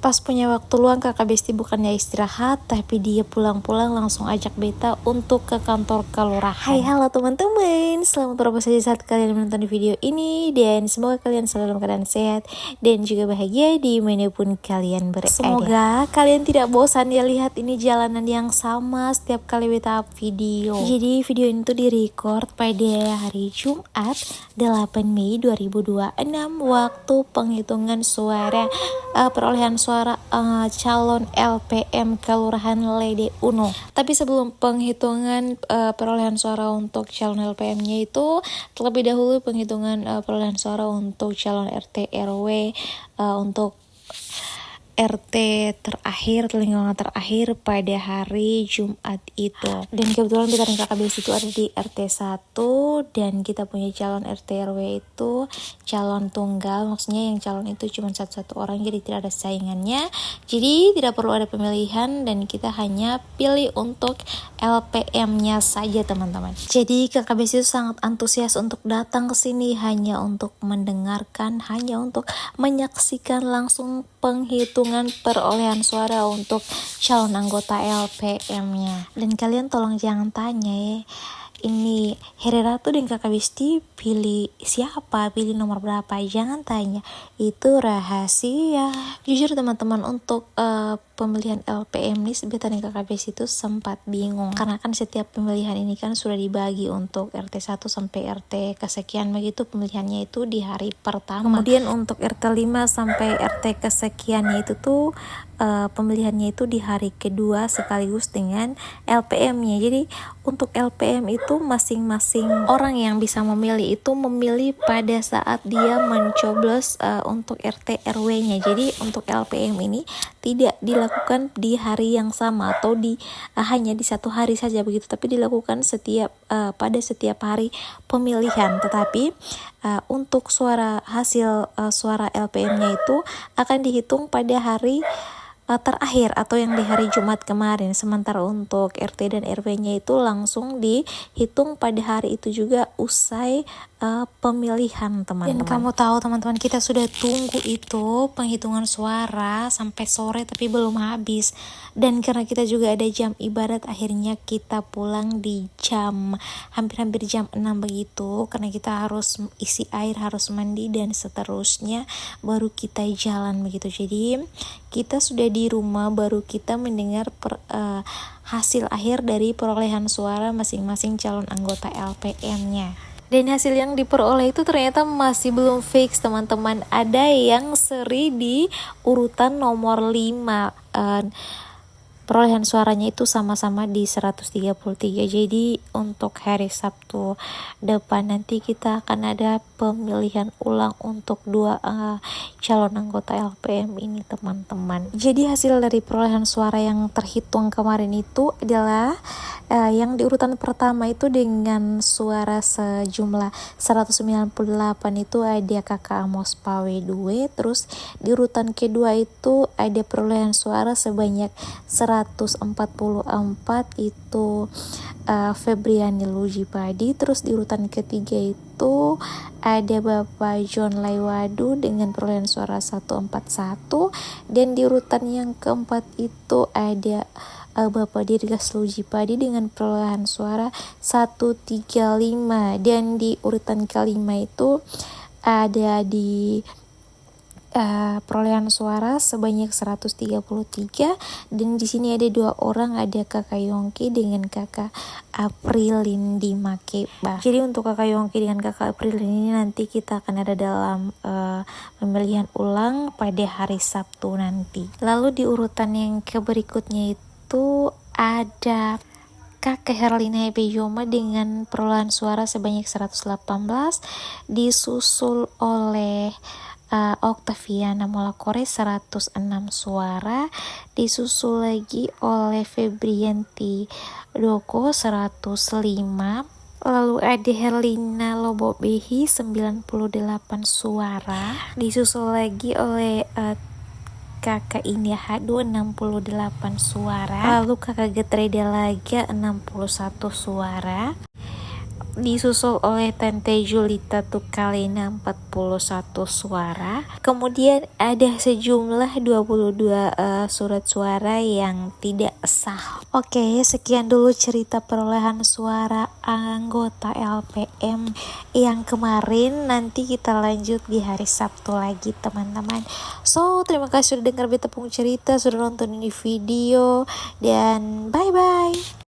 Pas punya waktu luang kakak Besti bukannya istirahat, tapi dia pulang-pulang langsung ajak beta untuk ke kantor kelurahan. Hai halo teman-teman, selamat berapa saja saat kalian menonton video ini. Dan semoga kalian selalu dalam keadaan sehat dan juga bahagia dimanapun kalian berada. Semoga kalian tidak bosan ya lihat ini jalanan yang sama setiap kali beta up video. Jadi video ini tuh direcord pada hari Jumat 8 Mei 2026 waktu penghitungan suara perolehan suara calon LPM Kelurahan Lede Uno. Tapi sebelum penghitungan perolehan suara untuk calon LPM-nya itu, terlebih dahulu penghitungan perolehan suara untuk calon RT RW untuk RT terakhir, lingkungan terakhir pada hari Jumat itu. Dan kebetulan kita dan kakak Besti itu ada di RT 1 dan kita punya calon RT RW itu calon tunggal, maksudnya yang calon itu cuma satu orang, jadi tidak ada saingannya. Jadi tidak perlu ada pemilihan dan kita hanya pilih untuk LPM-nya saja teman-teman. Jadi kakak Besti itu sangat antusias untuk datang ke sini hanya untuk mendengarkan, hanya untuk menyaksikan langsung penghitungan perolehan suara untuk calon anggota LPM-nya. Dan kalian tolong jangan tanya ya, ini Heri Ratu dan kakak Besti pilih siapa, pilih nomor berapa, jangan tanya, itu rahasia. Jujur teman-teman, untuk pemilihan LPM ini beta dan kakak Besti itu sempat bingung karena kan setiap pemilihan ini kan sudah dibagi untuk RT 1 sampai RT kesekian begitu, pemilihannya itu di hari pertama. Kemudian untuk RT 5 sampai RT kesekiannya itu tuh pemilihannya itu di hari kedua sekaligus dengan LPM-nya. Jadi untuk LPM itu masing-masing orang yang bisa memilih itu memilih pada saat dia mencoblos untuk RT RW-nya. Jadi untuk LPM ini tidak dilakukan di hari yang sama atau hanya di satu hari saja begitu, tapi dilakukan pada setiap hari pemilihan. Tetapi untuk hasil suara LPM-nya itu akan dihitung pada hari terakhir atau yang di hari Jumat kemarin. Sementara untuk RT dan RW-nya itu langsung dihitung pada hari itu juga usai pemilihan teman-teman. Dan kamu tahu teman-teman, kita sudah tunggu itu penghitungan suara sampai sore tapi belum habis. Dan karena kita juga ada jam ibadat, akhirnya kita pulang di hampir jam 6 begitu, karena kita harus isi air, harus mandi dan seterusnya baru kita jalan begitu. Jadi kita sudah di rumah baru kita mendengar hasil akhir dari perolehan suara masing-masing calon anggota LPM-nya. Dan hasil yang diperoleh itu ternyata masih belum fix teman-teman. Ada yang seri di urutan nomor 5. Perolehan suaranya itu sama-sama di 133. Jadi untuk hari Sabtu depan nanti kita akan ada pemilihan ulang untuk dua calon anggota LPM ini teman-teman. Jadi hasil dari perolehan suara yang terhitung kemarin itu adalah yang di urutan pertama itu dengan suara sejumlah 198 itu ada kakak Amos Pawe 2. Terus di urutan kedua itu ada perolehan suara sebanyak 144 itu Febriani Luji Padi. Terus di urutan ketiga itu ada Bapak John Laiwadu dengan perolehan suara 141. Dan di urutan yang keempat itu ada Bapak Dirgas Luji Padi dengan perolehan suara 135. Dan di urutan kelima itu ada di perolehan suara sebanyak 133. Dan di sini ada dua orang, ada kakak Yongki dengan kakak Aprilin di Makeba. Jadi untuk kakak Yongki dengan kakak Aprilin ini nanti kita akan ada dalam pemilihan ulang pada hari Sabtu nanti. Lalu di urutan yang berikutnya itu ada Kakak Herlina Ebejoma dengan perolehan suara sebanyak 118, disusul oleh Oktaviana Molakore 106 suara, disusul lagi oleh Febrianti Doko 105. Lalu ada Herlina Lobobehi 98 suara, disusul lagi oleh kakak India Hadu 68 suara. Lalu kakak Getreda Laga 61 suara. disusul oleh Tante Julita Tukalina 41 suara. Kemudian ada sejumlah 22 surat suara yang tidak sah. Oke, sekian dulu cerita perolehan suara anggota LPM yang kemarin. Nanti kita lanjut di hari Sabtu lagi teman-teman. So, terima kasih sudah dengar beta pung cerita, sudah nonton ini video, dan bye-bye.